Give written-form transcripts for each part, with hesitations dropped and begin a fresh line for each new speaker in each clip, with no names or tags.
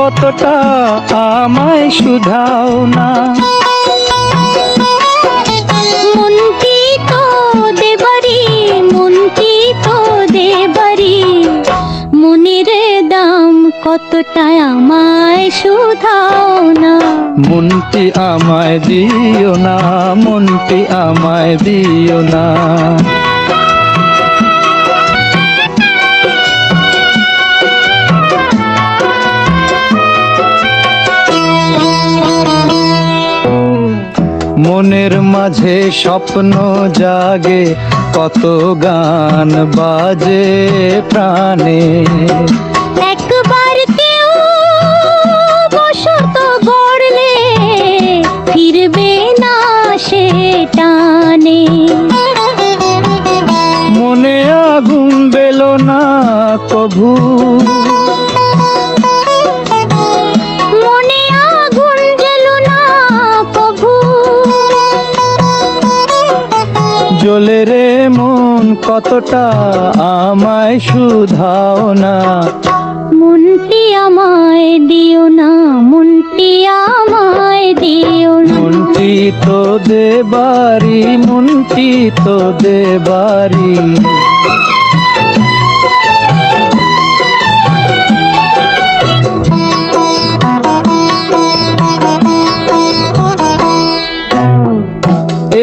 কতটা আমায় শুধাও না।
মনটি তো দেবারি, মনটি তো দেবারি, মনের দাম কতটা আমায় শুধাও না।
মনটি আমায় দিও না, মনটি আমায় দিও না। মনের মাঝে স্বপ্ন জাগে, কত গান বাজে প্রাণে।
একবার কেউ বসত গড়লে ফিরবে না সে টানে।
মনে আগুন বেলো না কভু,
মনে আগুন জ্বেলো না কভু,
জ্বলে রে মন কতটা আমায় শুধাও না।
মনটি আমায় দিও না, মনটি আমায় দিও না।
মনটি তো দেবারি, মনটি তো দেবারি।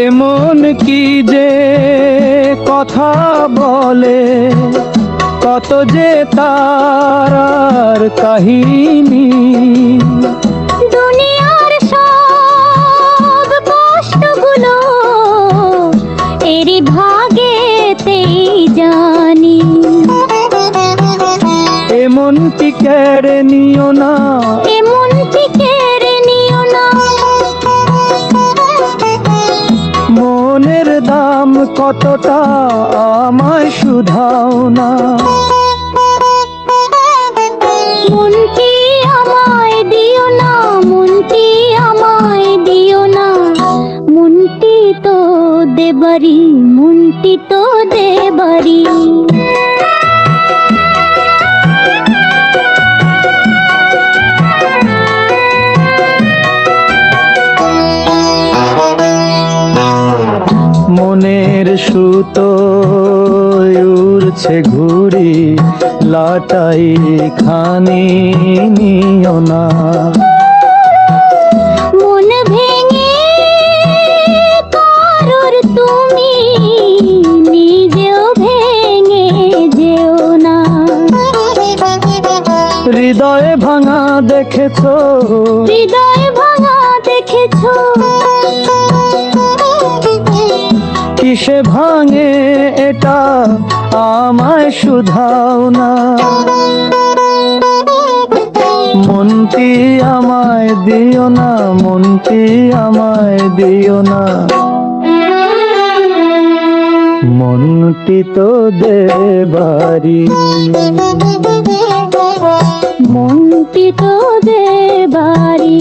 এমন কি যে কথা বলে, কত যে তার কাহিনী।
দুনিয়ার সব কষ্টগুলো এরই ভাগেতেই জানি।
এমনটি কেড়ে নিও না,
এমনটি কেড়ে নিও না।
মনের দাম কতটা আমায় শুধাও না।
মনটি আমায় দিও না, মনটি আমায় দিও না। মনটি তো দেবারি, মনটি তো দেবারি।
মনের সুতো উড়ছে ঘুরি, লাটাই খানি নিও না।
মন ভেঙে কারোর তুমি নিজেও ভেঙে যেও না।
হৃদয় ভাঙা দেখেছো,
হৃদয় ভাঙা দেখেছো,
কিসে ভাঙে এটা আমায় শুধাও না। মনটি আমায় দিও না, মনটি আমায় দিও না। মনটি তো দেবারি,
মনটি তো দেবারি।